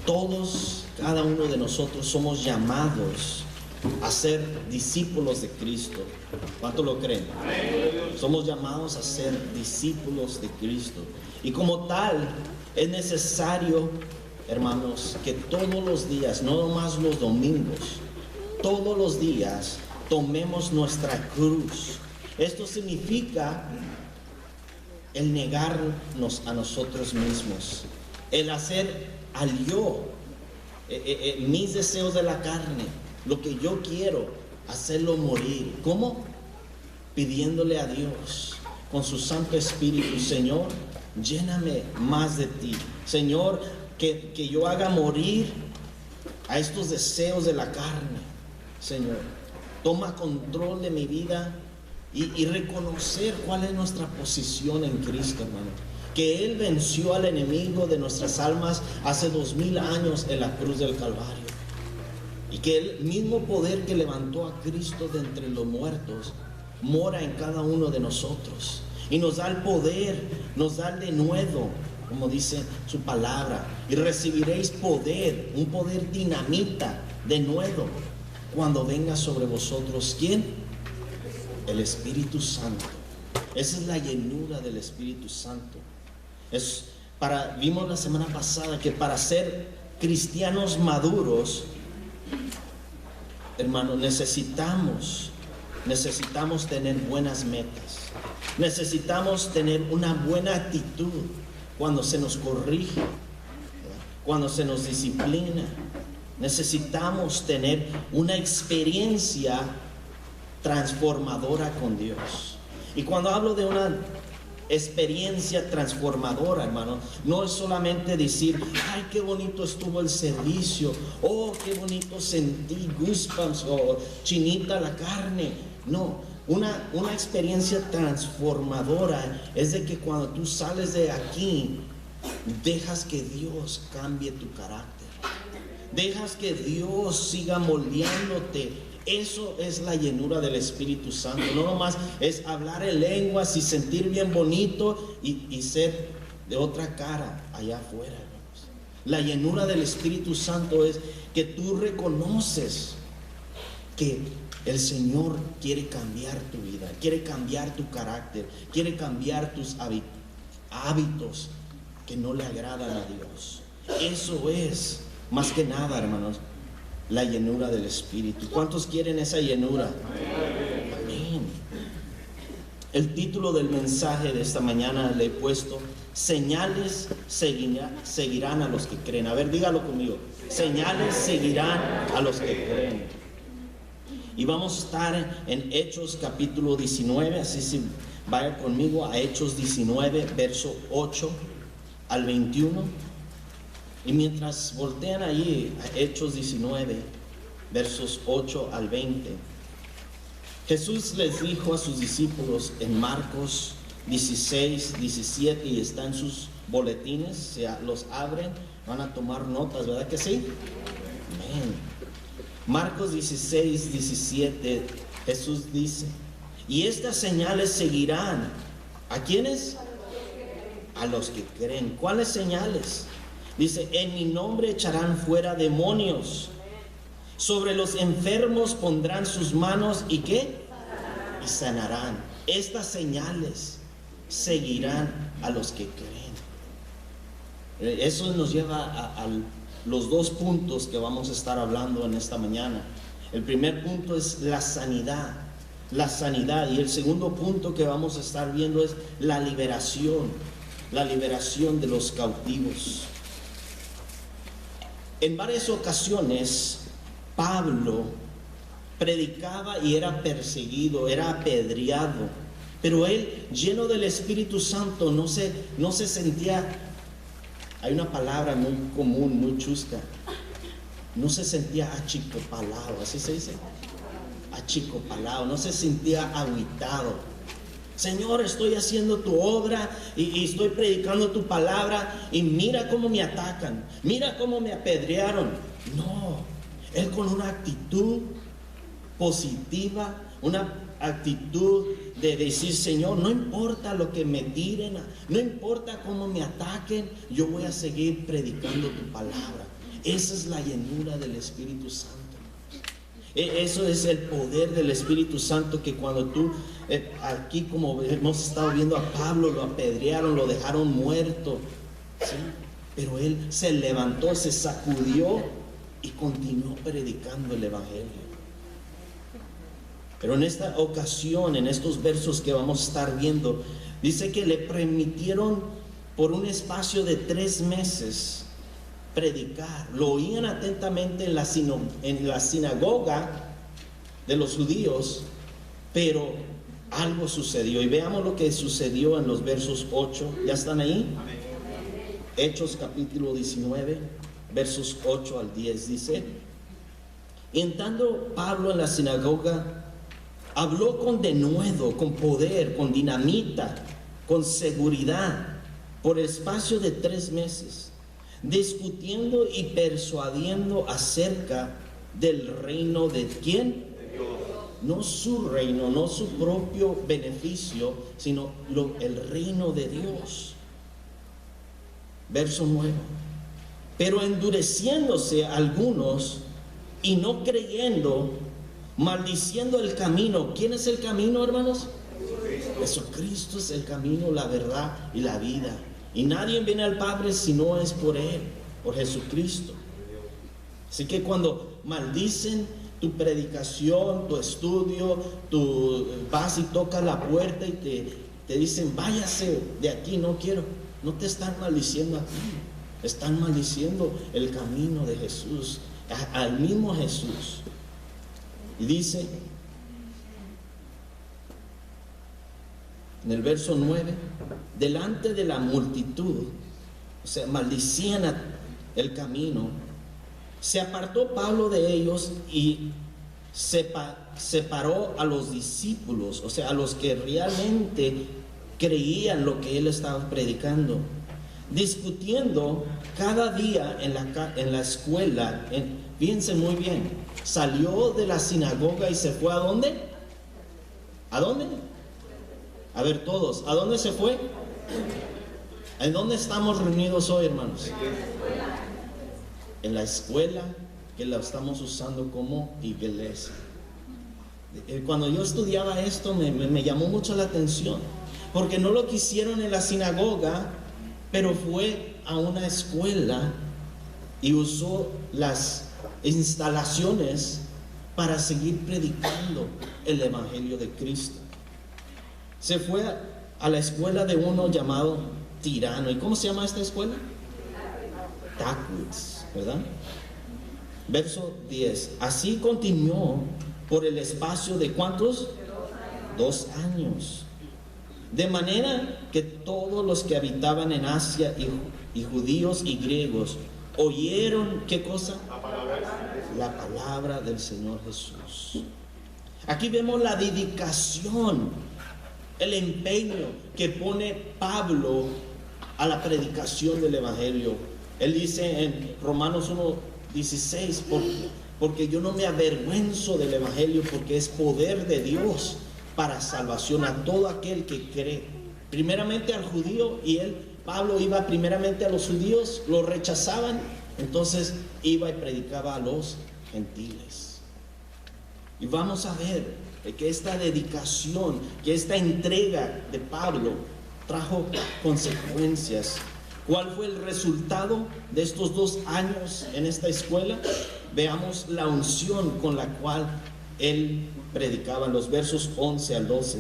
Todos, cada uno de nosotros somos llamados a ser discípulos de Cristo. ¿Cuánto lo creen? Somos llamados a ser discípulos de Cristo. Y como tal, es necesario, hermanos, que todos los días, no nomás los domingos, todos los días tomemos nuestra cruz. Esto significa el negarnos a nosotros mismos, el hacer al yo, mis deseos de la carne, lo que yo quiero, hacerlo morir. ¿Cómo? Pidiéndole a Dios con su Santo Espíritu: Señor, lléname más de ti. Señor, que yo haga morir a estos deseos de la carne. Señor, toma control de mi vida y reconocer cuál es nuestra posición en Cristo, hermano. Que Él venció al enemigo de nuestras almas hace 2000 años en la cruz del Calvario. Y que el mismo poder que levantó a Cristo de entre los muertos mora en cada uno de nosotros. Y nos da el poder, nos da el denuedo, como dice su palabra. Y recibiréis poder, un poder dinamita, denuedo, cuando venga sobre vosotros. ¿Quién? El Espíritu Santo. Esa es la llenura del Espíritu Santo. Vimos la semana pasada que para ser cristianos maduros, hermanos, necesitamos tener buenas metas. Necesitamos tener una buena actitud cuando se nos corrige, cuando se nos disciplina. Necesitamos tener una experiencia transformadora con Dios. Y cuando hablo de una experiencia transformadora, hermano, no es solamente decir: ay, qué bonito estuvo el servicio, oh, qué bonito sentí goosebumps, o chinita la carne. No, una experiencia transformadora es de que cuando tú sales de aquí, dejas que Dios cambie tu carácter, dejas que Dios siga moldeándote. Eso es la llenura del Espíritu Santo. No nomás es hablar en lenguas y sentir bien bonito y ser de otra cara allá afuera, hermanos. La llenura del Espíritu Santo es que tú reconoces que el Señor quiere cambiar tu vida, quiere cambiar tu carácter, quiere cambiar tus hábitos que no le agradan a Dios. Eso es, más que nada, hermanos, la llenura del Espíritu. ¿Cuántos quieren esa llenura? Amén. El título del mensaje de esta mañana le he puesto: señales seguirán a los que creen. A ver, dígalo conmigo: señales seguirán a los que creen. Y vamos a estar en Hechos capítulo 19, así si vaya conmigo a Hechos 19, verso 8 al 21. Y mientras voltean allí a Hechos 19, versos 8 al 20, Jesús les dijo a sus discípulos en Marcos 16, 17, y está en sus boletines, si los abren, van a tomar notas, ¿verdad que sí? Amén. Marcos 16, 17, Jesús dice: y estas señales seguirán. ¿A quiénes? A los que creen. ¿Cuáles señales? Dice: en mi nombre echarán fuera demonios, sobre los enfermos pondrán sus manos, ¿y qué? Y sanarán. Estas señales seguirán a los que creen. Eso nos lleva a los dos puntos que vamos a estar hablando en esta mañana. El primer punto es la sanidad, y el segundo punto que vamos a estar viendo es la liberación de los cautivos. En varias ocasiones Pablo predicaba y era perseguido, era apedreado, pero él, lleno del Espíritu Santo, no se sentía, hay una palabra muy común, muy chusca, no se sentía achicopalado, así se dice, achicopalado, no se sentía agüitado. Señor, estoy haciendo tu obra y estoy predicando tu palabra y mira cómo me atacan, mira cómo me apedrearon. No, él con una actitud positiva, una actitud de decir, Señor, no importa lo que me tiren, no importa cómo me ataquen, yo voy a seguir predicando tu palabra. Esa es la llenura del Espíritu Santo. Eso es el poder del Espíritu Santo, que cuando tú, aquí como hemos estado viendo a Pablo, lo apedrearon, lo dejaron muerto, ¿sí? Pero él se levantó, se sacudió y continuó predicando el Evangelio. Pero en esta ocasión, en estos versos que vamos a estar viendo, dice que le permitieron por un espacio de 3 meses predicar. Lo oían atentamente en la sinagoga de los judíos, pero algo sucedió. Y veamos lo que sucedió en los versos 8. ¿Ya están ahí? Hechos capítulo 19, versos 8 al 10, dice: y entrando Pablo en la sinagoga, habló con denuedo, con poder, con dinamita, con seguridad, por espacio de 3 meses, discutiendo y persuadiendo acerca del reino de ¿quién? De Dios. No su reino, no su propio beneficio, sino el reino de Dios. Verso 9. Pero endureciéndose algunos y no creyendo, maldiciendo el camino. ¿Quién es el camino, hermanos? Jesucristo es el camino, la verdad y la vida. Y nadie viene al Padre si no es por Él, por Jesucristo. Así que cuando maldicen tu predicación, tu estudio, tú vas y tocas la puerta y te dicen, váyase de aquí, no quiero. No te están maldiciendo a ti, están maldiciendo el camino de Jesús, al mismo Jesús. Y dice en el verso 9, delante de la multitud, o sea, maldicían el camino, se apartó Pablo de ellos y separó a los discípulos, o sea, a los que realmente creían lo que él estaba predicando, discutiendo cada día en la escuela. Fíjense muy bien, salió de la sinagoga y se fue ¿a dónde? ¿A dónde? A ver todos, ¿a dónde se fue? ¿En dónde estamos reunidos hoy, hermanos? En la escuela, que la estamos usando como iglesia. Cuando yo estudiaba esto me llamó mucho la atención, porque no lo quisieron en la sinagoga, pero fue a una escuela y usó las instalaciones para seguir predicando el Evangelio de Cristo. Se fue a la escuela de uno llamado Tirano. ¿Y cómo se llama esta escuela? Tacwitz, ¿verdad? Verso 10. Así continuó por el espacio de ¿cuántos? 2 años. De manera que todos los que habitaban en Asia y judíos y griegos oyeron, ¿qué cosa? La palabra del Señor Jesús. Aquí vemos la dedicación, el empeño que pone Pablo a la predicación del Evangelio. Él dice en Romanos 1:16, porque yo no me avergüenzo del Evangelio, porque es poder de Dios para salvación a todo aquel que cree. Primeramente al judío, y Pablo iba primeramente a los judíos, lo rechazaban, entonces iba y predicaba a los gentiles. Y vamos a ver que esta dedicación, que esta entrega de Pablo trajo consecuencias. ¿Cuál fue el resultado de estos 2 años en esta escuela? Veamos la unción con la cual él predicaba en los versos 11 al 12.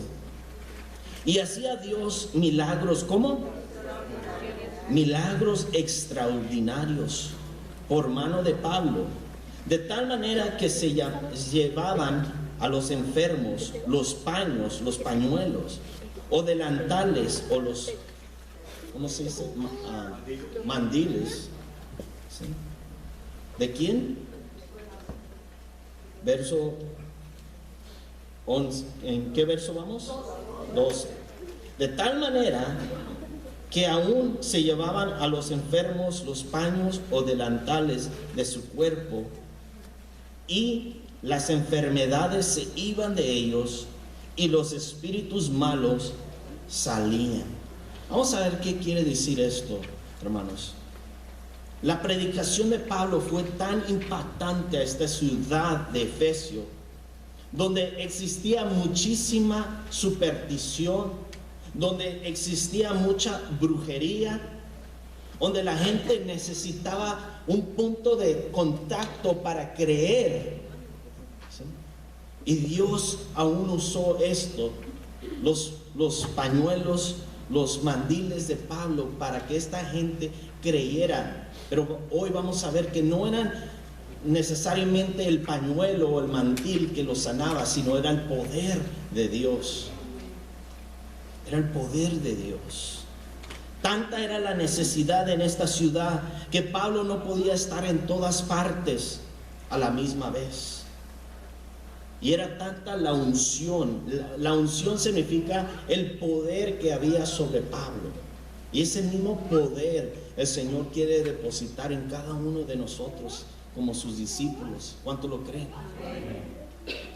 Y hacía Dios milagros, ¿cómo? Milagros extraordinarios por mano de Pablo, de tal manera que se llevaban a los enfermos los paños, los pañuelos, o delantales, o los, ¿cómo se dice? Mandiles. ¿Sí? ¿De quién? Verso 11. ¿En qué verso vamos? 12. De tal manera que aún se llevaban a los enfermos los paños o delantales de su cuerpo, y las enfermedades se iban de ellos, y los espíritus malos salían. Vamos a ver qué quiere decir esto, hermanos. La predicación de Pablo fue tan impactante a esta ciudad de Efesio, donde existía muchísima superstición, donde existía mucha brujería, donde la gente necesitaba un punto de contacto para creer. ¿Sí? Y Dios aún usó esto, los pañuelos, los mandiles de Pablo, para que esta gente creyera. Pero hoy vamos a ver que no eran necesariamente el pañuelo o el mandil que los sanaba, sino era el poder de Dios. Era el poder de Dios. Tanta era la necesidad en esta ciudad que Pablo no podía estar en todas partes a la misma vez. Y era tanta la unción. La unción significa el poder que había sobre Pablo. Y ese mismo poder el Señor quiere depositar en cada uno de nosotros como sus discípulos. ¿Cuánto lo creen?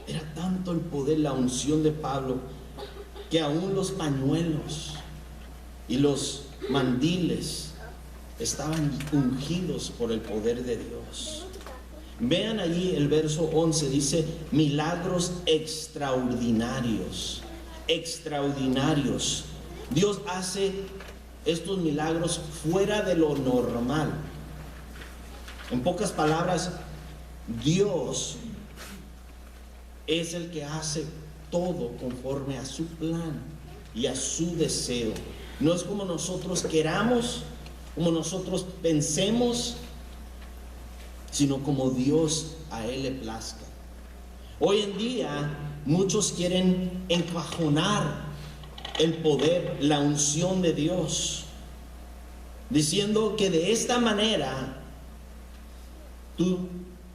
Era tanto el poder, la unción de Pablo, que aún los pañuelos y los mandiles estaban ungidos por el poder de Dios. Vean allí el verso 11, dice milagros extraordinarios. Extraordinarios. Dios hace estos milagros fuera de lo normal. En pocas palabras, Dios es el que hace todo conforme a su plan y a su deseo. No es como nosotros queramos, como nosotros pensemos, sino como Dios a Él le plazca. Hoy en día muchos quieren encajonar el poder, la unción de Dios, diciendo que de esta manera tú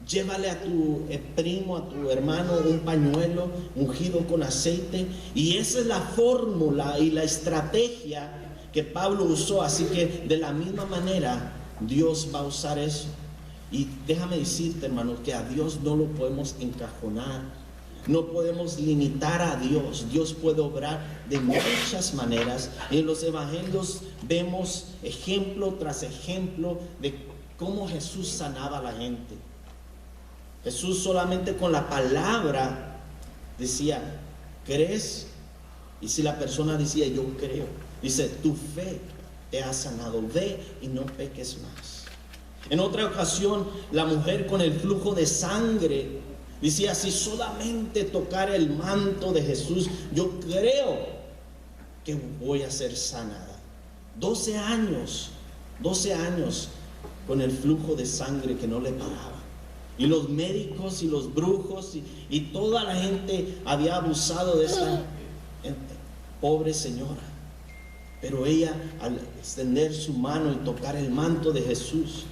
llévale a tu primo, a tu hermano un pañuelo ungido con aceite, y esa es la fórmula y la estrategia que Pablo usó. Así que de la misma manera Dios va a usar eso. Y déjame decirte, hermano, que a Dios no lo podemos encajonar, no podemos limitar a Dios. Dios puede obrar de muchas maneras. En los evangelios vemos ejemplo tras ejemplo de cómo Jesús sanaba a la gente. Jesús solamente con la palabra decía, ¿crees? Y si la persona decía, yo creo, dice, tu fe te ha sanado, ve y no peques más. En otra ocasión, la mujer con el flujo de sangre decía, si solamente tocara el manto de Jesús, yo creo que voy a ser sanada. 12 años con el flujo de sangre que no le paraba. Y los médicos y los brujos y toda la gente había abusado de esta pobre señora. Pero ella, al extender su mano y tocar el manto de Jesús,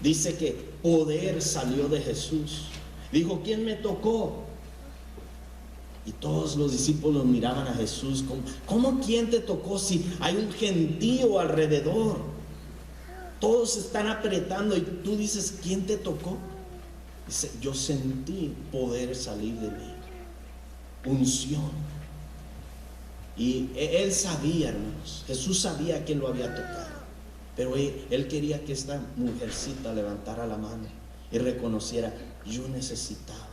dice que poder salió de Jesús. Dijo, ¿quién me tocó? Y todos los discípulos miraban a Jesús como, ¿cómo quién te tocó si hay un gentío alrededor? Todos están apretando y tú dices, ¿quién te tocó? Dice, yo sentí poder salir de mí, unción. Y él sabía, hermanos, Jesús sabía quién lo había tocado, pero él quería que esta mujercita levantara la mano y reconociera, yo necesitaba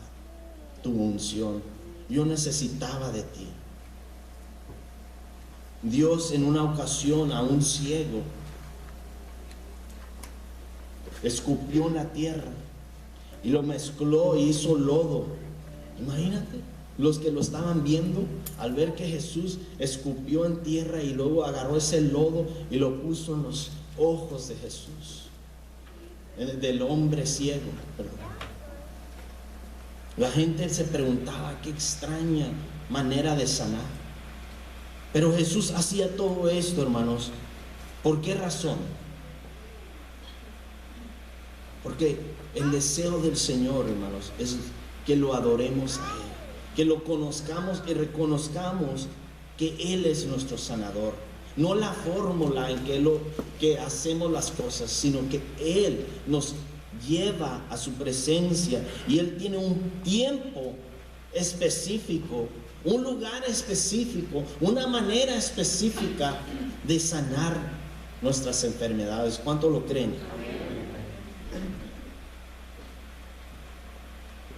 tu unción, yo necesitaba de ti. Dios en una ocasión a un ciego escupió en la tierra y lo mezcló e hizo lodo. Imagínate, los que lo estaban viendo, al ver que Jesús escupió en tierra y luego agarró ese lodo y lo puso en los ojos de Jesús, del hombre ciego, perdón. La gente se preguntaba, qué extraña manera de sanar. Pero Jesús hacía todo esto, hermanos. ¿Por qué razón? Porque el deseo del Señor, hermanos, es que lo adoremos a Él, que lo conozcamos y reconozcamos que Él es nuestro sanador. No la fórmula en que hacemos las cosas, sino que Él nos lleva a su presencia y Él tiene un tiempo específico un lugar específico, una manera específica de sanar nuestras enfermedades. ¿Cuánto lo creen?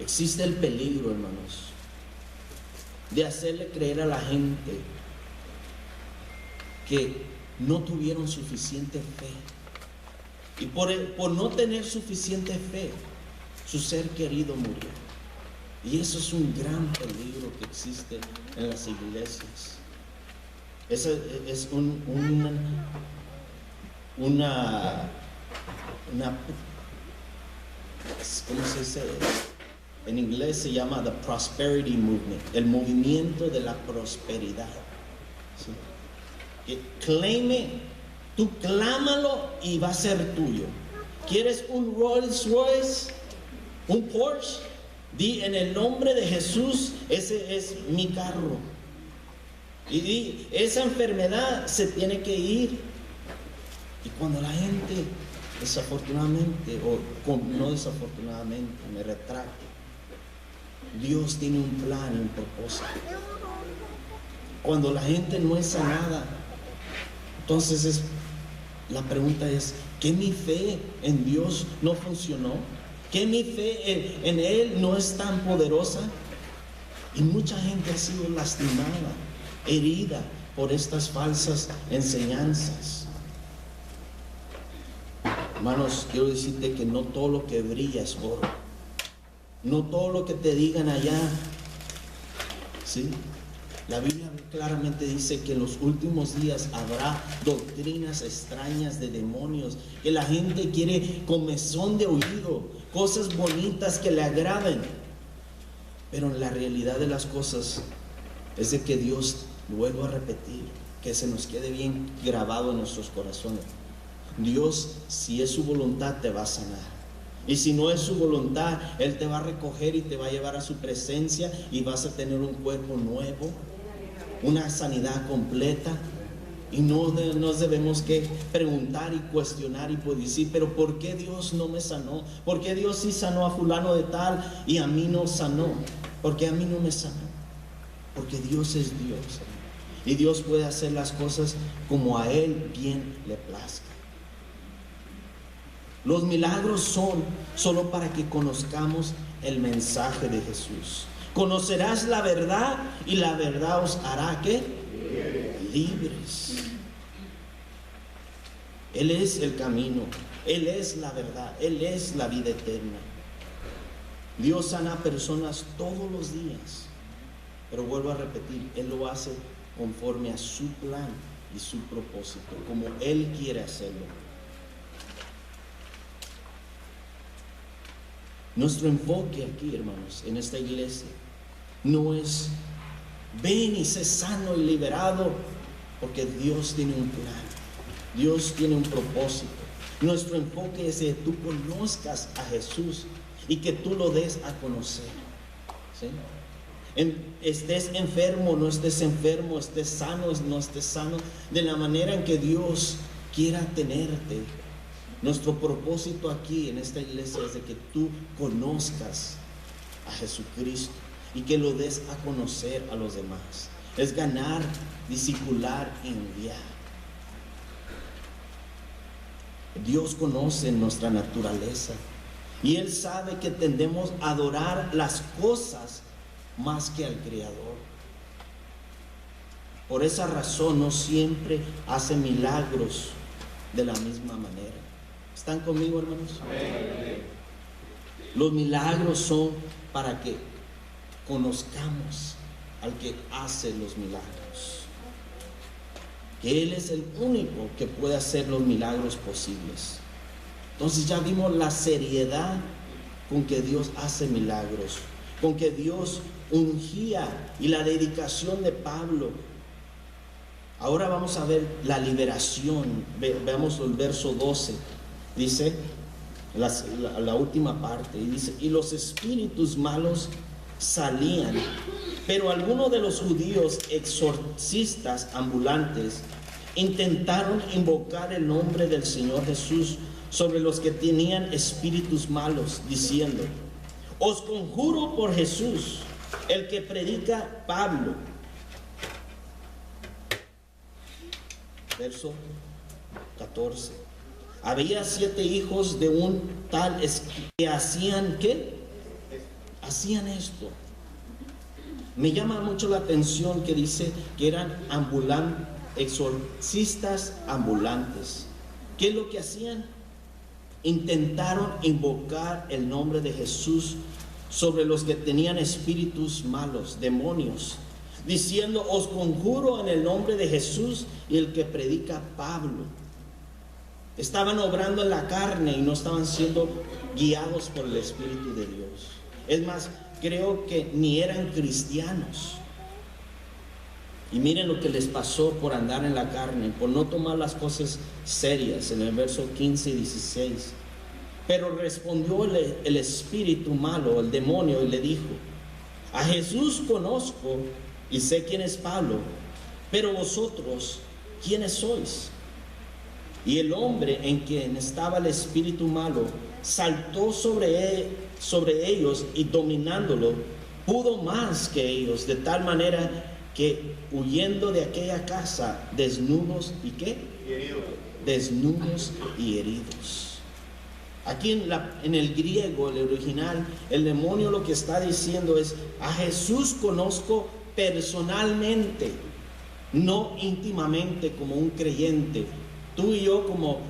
Existe el peligro, hermanos, de hacerle creer a la gente que no tuvieron suficiente fe. Y por no tener suficiente fe, su ser querido murió. Y eso es un gran peligro que existe en las iglesias. Esa es una ¿cómo se dice? En inglés se llama the prosperity movement, el movimiento de la prosperidad. ¿Sí? Que claime, tú clámalo y va a ser tuyo. ¿Quieres un Rolls Royce? ¿Un Porsche? Di en el nombre de Jesús, ese es mi carro. Y di, esa enfermedad se tiene que ir. Y cuando la gente, desafortunadamente, o no desafortunadamente, me retracto, Dios tiene un plan y un propósito. Cuando la gente no es sanada, entonces la pregunta es, ¿que mi fe en Dios no funcionó? ¿Que mi fe en Él no es tan poderosa? Y mucha gente ha sido lastimada, herida por estas falsas enseñanzas. Hermanos, quiero decirte que no todo lo que brilla es oro. No todo lo que te digan allá, ¿sí? La Biblia claramente dice que en los últimos días habrá doctrinas extrañas de demonios, que la gente quiere comezón de oído, cosas bonitas que le agraden. Pero en la realidad de las cosas es de que Dios, vuelvo a repetir, que se nos quede bien grabado en nuestros corazones. Dios, si es su voluntad, te va a sanar. Y si no es su voluntad, Él te va a recoger y te va a llevar a su presencia y vas a tener un cuerpo nuevo, una sanidad completa. Y no nos debemos que preguntar y cuestionar y pues decir, pero ¿por qué Dios no me sanó? ¿Por qué Dios sí sanó a fulano de tal y a mí no sanó? ¿Por qué a mí no me sanó? Porque Dios es Dios. Y Dios puede hacer las cosas como a Él bien le plazca. Los milagros son solo para que conozcamos el mensaje de Jesús. Conocerás la verdad y la verdad os hará ¿qué? Libres. Él es el camino, Él es la verdad, Él es la vida eterna. Dios sana a personas todos los días, pero vuelvo a repetir, Él lo hace conforme a su plan y su propósito, como Él quiere hacerlo. Nuestro enfoque aquí, hermanos, en esta iglesia, no es ven y sé sano y liberado, porque Dios tiene un plan, Dios tiene un propósito. Nuestro enfoque es que tú conozcas a Jesús y que tú lo des a conocer. ¿Sí? Estés enfermo, no estés enfermo, estés sano, no estés sano, de la manera en que Dios quiera tenerte. Nuestro propósito aquí en esta iglesia es de que tú conozcas a Jesucristo y que lo des a conocer a los demás. Es ganar, discipular, enviar. Dios conoce nuestra naturaleza y Él sabe que tendemos a adorar las cosas más que al Creador. Por esa razón no siempre hace milagros de la misma manera. ¿Están conmigo, hermanos? Amén. Los milagros son para que conozcamos al que hace los milagros, que Él es el único que puede hacer los milagros posibles. Entonces ya vimos la seriedad con que Dios hace milagros, con que Dios ungía y la dedicación de Pablo. Ahora vamos a ver la liberación. Veamos el verso 12. Dice la última parte, y dice: y los espíritus malos salían, pero algunos de los judíos exorcistas ambulantes intentaron invocar el nombre del Señor Jesús sobre los que tenían espíritus malos, diciendo: os conjuro por Jesús, el que predica Pablo. Verso 14. Había 7 hijos de un tal que hacían, ¿qué? Hacían esto. Me llama mucho la atención que dice que eran exorcistas ambulantes. ¿Qué es lo que hacían? Intentaron invocar el nombre de Jesús sobre los que tenían espíritus malos, demonios, diciendo: os conjuro en el nombre de Jesús y el que predica Pablo. Estaban obrando en la carne y no estaban siendo guiados por el Espíritu de Dios. Es más, creo que ni eran cristianos. Y miren lo que les pasó por andar en la carne, por no tomar las cosas serias, en el verso 15 y 16. Pero respondió el espíritu malo, el demonio, y le dijo: a Jesús conozco y sé quién es Pablo, pero vosotros, ¿quiénes sois? Y el hombre en quien estaba el espíritu malo saltó sobre ellos, y dominándolo, pudo más que ellos, de tal manera que huyendo de aquella casa, desnudos y ¿qué? Desnudos y heridos. Aquí en el griego, el original, el demonio lo que está diciendo es: a Jesús conozco personalmente, no íntimamente como un creyente. Tú y yo, como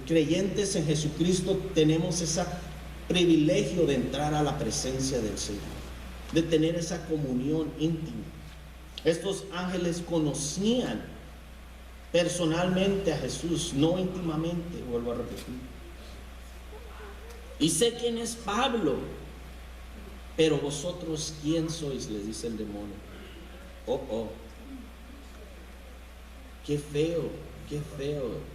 creyentes en Jesucristo, tenemos ese privilegio de entrar a la presencia del Señor, de tener esa comunión íntima. Estos ángeles conocían personalmente a Jesús, no íntimamente, vuelvo a repetir. Y sé quién es Pablo, pero vosotros, ¿quién sois?, les dice el demonio. Oh, qué feo, qué feo.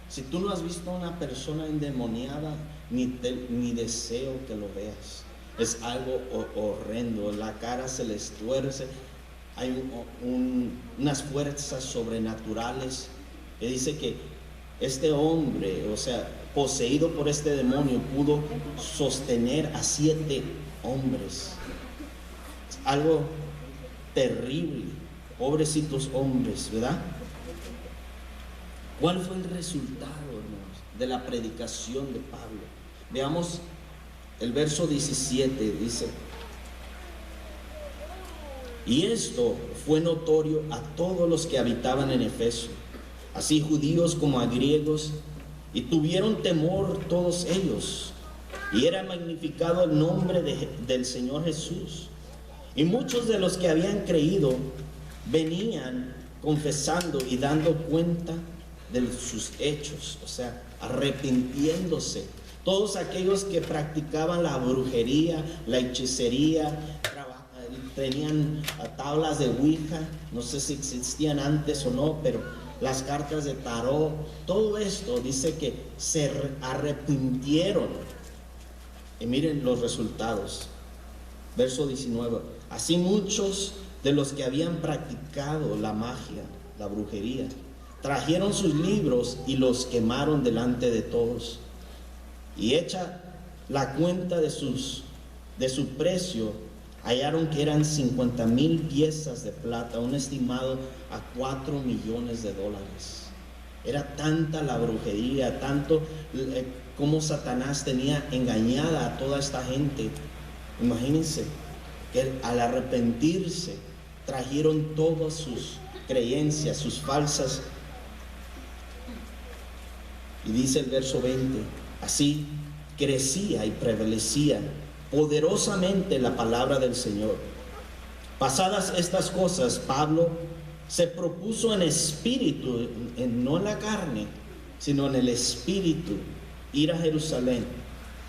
Si tú no has visto a una persona endemoniada, ni deseo que lo veas. Es algo horrendo. La cara se les tuerce. Hay unas fuerzas sobrenaturales. Que dice que este hombre, o sea, poseído por este demonio, pudo sostener a 7 hombres. Es algo terrible. Pobrecitos hombres, ¿verdad? ¿Cuál fue el resultado, hermanos, de la predicación de Pablo? Veamos el verso 17, dice: y esto fue notorio a todos los que habitaban en Efeso, así judíos como a griegos, y tuvieron temor todos ellos, y era magnificado el nombre del Señor Jesús. Y muchos de los que habían creído venían confesando y dando cuenta de sus hechos, o sea, arrepintiéndose. Todos aquellos que practicaban la brujería, la hechicería, tenían tablas de Ouija, no sé si existían antes o no, pero las cartas de tarot, todo esto dice que se arrepintieron. Y miren los resultados. Verso 19: así muchos de los que habían practicado la magia, la brujería, trajeron sus libros y los quemaron delante de todos. Y hecha la cuenta de su precio, hallaron que eran 50,000 piezas de plata, un estimado a $4 millones. Era tanta la brujería, tanto como Satanás tenía engañada a toda esta gente. Imagínense que al arrepentirse trajeron todas sus creencias, sus falsas. Y dice el verso 20: así crecía y prevalecía poderosamente la palabra del Señor. Pasadas estas cosas, Pablo se propuso en espíritu, no en la carne, sino en el espíritu, ir a Jerusalén,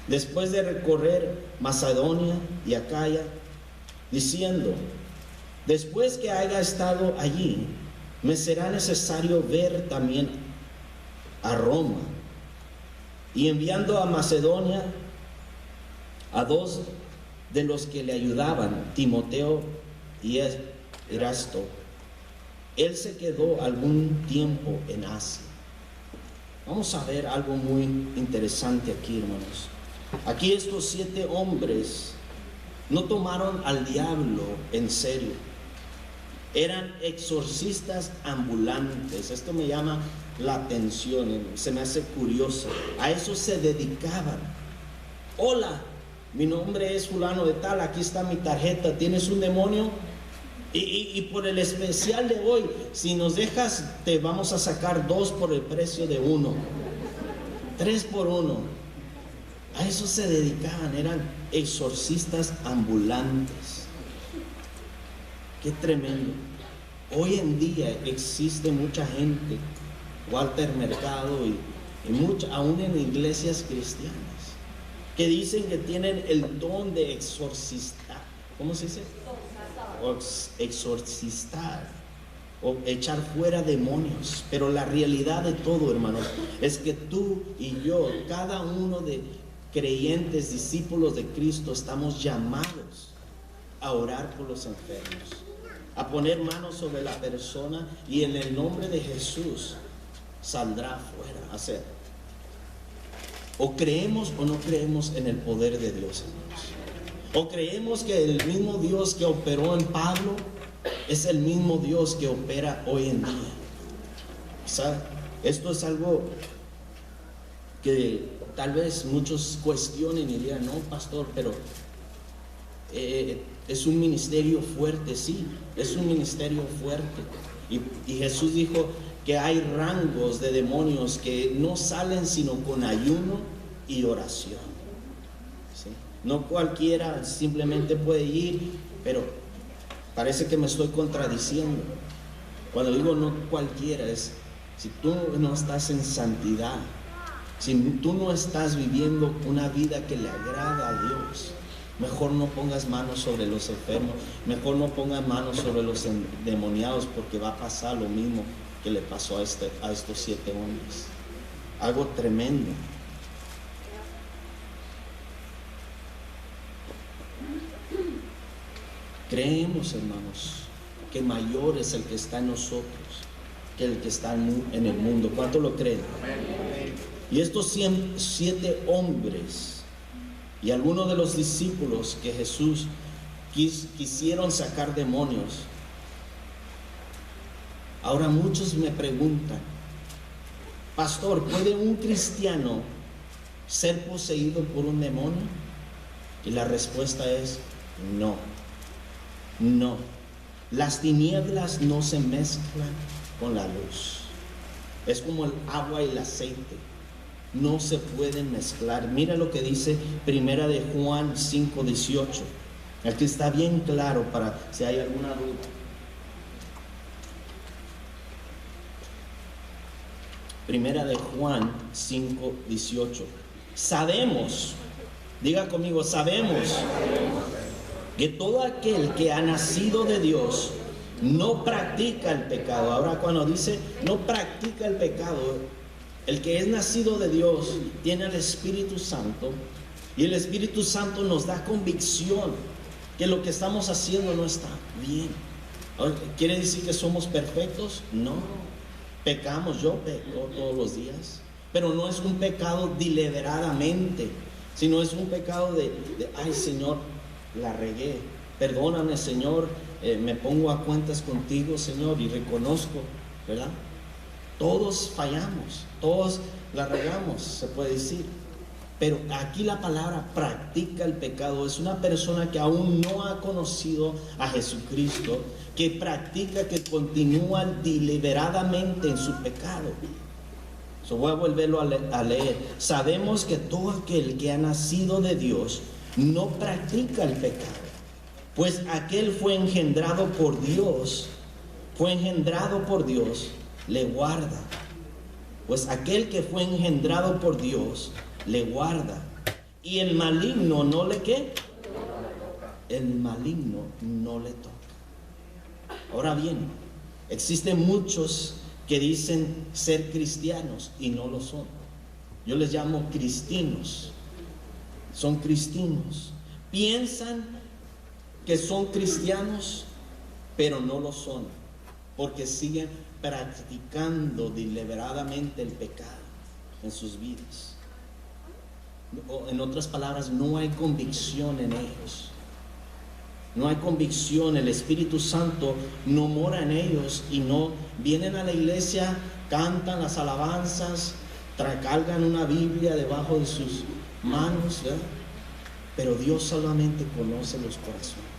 después de recorrer Macedonia y Acaya, diciendo: después que haya estado allí, me será necesario ver también a Roma. Y enviando a Macedonia a 2 de los que le ayudaban, Timoteo y Erasto, él se quedó algún tiempo en Asia. Vamos a ver algo muy interesante aquí, hermanos. Aquí estos 7 hombres No tomaron al diablo en serio. Eran exorcistas ambulantes. Esto me llama la atención, se me hace curioso. A eso se dedicaban. Hola, mi nombre es fulano de tal, aquí está mi tarjeta, ¿tienes un demonio? Y por el especial de hoy, si nos dejas, te vamos a sacar 2 por el precio de 1, 3 por 1. A eso se dedicaban, eran exorcistas ambulantes. Qué tremendo. Hoy en día existe mucha gente, Walter Mercado y aún en iglesias cristianas, que dicen que tienen el don de exorcistar. ¿Cómo se dice? Exorcistar o echar fuera demonios. Pero la realidad de todo, hermanos, es que tú y yo, cada uno de creyentes, discípulos de Cristo, estamos llamados a orar por los enfermos, a poner manos sobre la persona y en el nombre de Jesús saldrá fuera. O sea, o creemos o no creemos en el poder de Dios, hermanos. O creemos que el mismo Dios que operó en Pablo es el mismo Dios que opera hoy en día. ¿Sabe? Esto es algo que tal vez muchos cuestionen y digan, no, pastor, pero es un ministerio fuerte. Sí, es un ministerio fuerte. Y Jesús dijo que hay rangos de demonios que no salen sino con ayuno y oración. ¿Sí? No cualquiera simplemente puede ir, pero parece que me estoy contradiciendo. Cuando digo no cualquiera, es si tú no estás en santidad, si tú no estás viviendo una vida que le agrada a Dios, mejor no pongas manos sobre los enfermos, mejor no pongas manos sobre los endemoniados, porque va a pasar lo mismo que le pasó a estos 7 hombres. Algo tremendo. Creemos, hermanos, que mayor es el que está en nosotros que el que está en el mundo. ¿Cuánto lo creen? Y estos 7 hombres y algunos de los discípulos que Jesús quisieron sacar demonios. Ahora muchos me preguntan, pastor, ¿puede un cristiano ser poseído por un demonio? Y la respuesta es no. No. Las tinieblas no se mezclan con la luz. Es como el agua y el aceite. No se pueden mezclar. Mira lo que dice Primera de Juan 5:18. Aquí está bien claro para si hay alguna duda. Primera de Juan 5:18. Sabemos, diga conmigo, sabemos que todo aquel que ha nacido de Dios no practica el pecado. Ahora cuando dice no practica el pecado, el que es nacido de Dios tiene al Espíritu Santo, y el Espíritu Santo nos da convicción que lo que estamos haciendo no está bien. Ahora, ¿quiere decir que somos perfectos? No. Pecamos, yo peco todos los días, pero no es un pecado deliberadamente, sino es un pecado de ay Señor, la regué, perdóname Señor, me pongo a cuentas contigo Señor y reconozco, ¿verdad? Todos fallamos, todos la regamos, se puede decir. Pero aquí la palabra practica el pecado es una persona que aún no ha conocido a Jesucristo, que practica, que continúa deliberadamente en su pecado. Voy a volverlo a leer. Sabemos que todo aquel que ha nacido de Dios no practica el pecado, pues aquel fue engendrado por Dios, le guarda. Pues aquel que fue engendrado por Dios le guarda, y el maligno no le ¿qué? El maligno no le toca. Ahora bien, existen muchos que dicen ser cristianos y no lo son. Yo les llamo cristinos. Son cristinos. Piensan que son cristianos, pero no lo son, porque siguen practicando deliberadamente el pecado en sus vidas. O, en otras palabras, no hay convicción en ellos. no hay convicción, el Espíritu Santo no mora en ellos y no vienen a la iglesia, cantan las alabanzas, cargan una Biblia debajo de sus manos, ¿verdad? Pero Dios solamente conoce los corazones.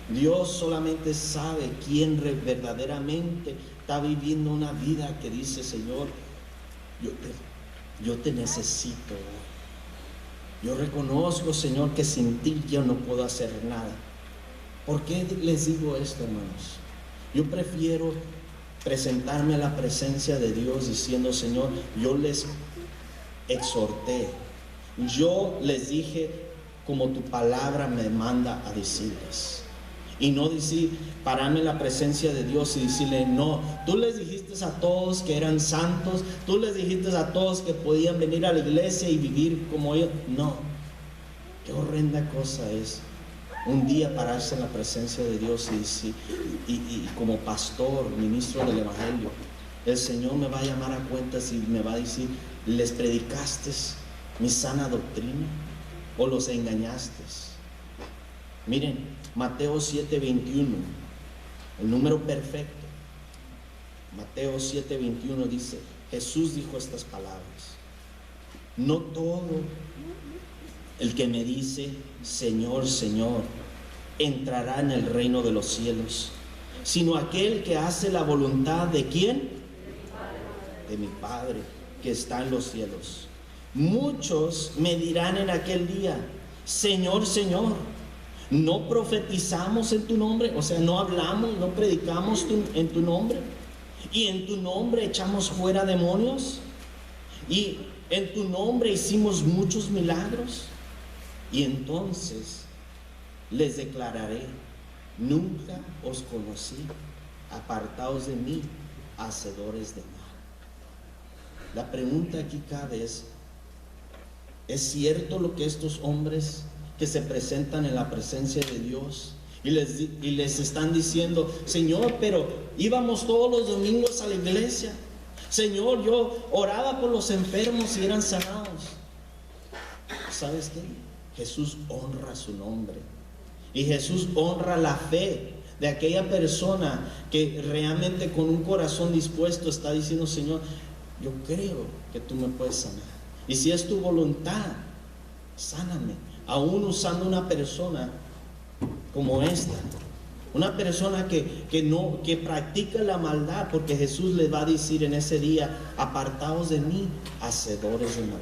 Dios solamente sabe quién verdaderamente está viviendo una vida que dice: Señor, yo te necesito. Yo reconozco, Señor, que sin ti yo no puedo hacer nada. ¿Por qué les digo esto, hermanos? Yo prefiero presentarme a la presencia de Dios diciendo: Señor, yo les exhorté, yo les dije como tu palabra me manda a decirles. Y no decir, pararme en la presencia de Dios y decirle: no, tú les dijiste a todos que eran santos, tú les dijiste a todos que podían venir a la iglesia y vivir como ellos. No, qué horrenda cosa es un día pararse en la presencia de Dios y decir, y como pastor, ministro del Evangelio, el Señor me va a llamar a cuentas y me va a decir: ¿les predicaste mi sana doctrina o los engañaste? Miren, Mateo 7:21, el número perfecto. Mateo 7:21 dice: Jesús dijo estas palabras: no todo el que me dice Señor, Señor, entrará en el reino de los cielos, sino aquel que hace la voluntad de ¿quién? De mi Padre que está en los cielos. Muchos me dirán en aquel día: Señor, Señor, ¿no profetizamos en tu nombre? O sea, no hablamos, no predicamos en tu nombre, y en tu nombre echamos fuera demonios, y en tu nombre hicimos muchos milagros. Y entonces les declararé: nunca os conocí, apartaos de mí, hacedores de mal. La pregunta aquí cabe ¿es cierto lo que estos hombres que se presentan en la presencia de Dios y les están diciendo: Señor, pero íbamos todos los domingos a la iglesia, Señor, yo oraba por los enfermos y eran sanados? ¿Sabes qué? Jesús honra su nombre, y Jesús honra la fe de aquella persona que realmente con un corazón dispuesto está diciendo: Señor, yo creo que tú me puedes sanar, y si es tu voluntad, sáname. Aún usando una persona como esta, una persona que practica la maldad, porque Jesús les va a decir en ese día: apartaos de mí, hacedores de maldad.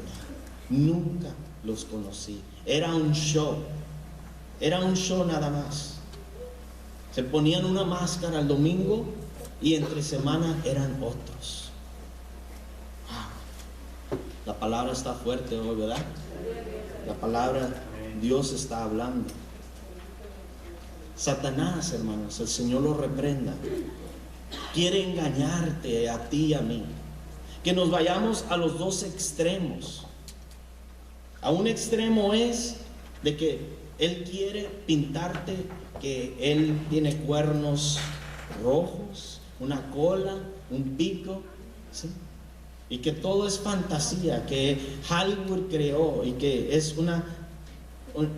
Nunca los conocí. Era un show nada más. Se ponían una máscara el domingo y entre semana eran otros. La palabra está fuerte hoy, ¿verdad? La palabra, Dios está hablando. Satanás, hermanos, el Señor lo reprenda, quiere engañarte a ti y a mí, que nos vayamos a los dos extremos. A un extremo es de que Él quiere pintarte que Él tiene cuernos rojos, una cola, un pico, ¿sí? Y que todo es fantasía, que Hollywood creó y que es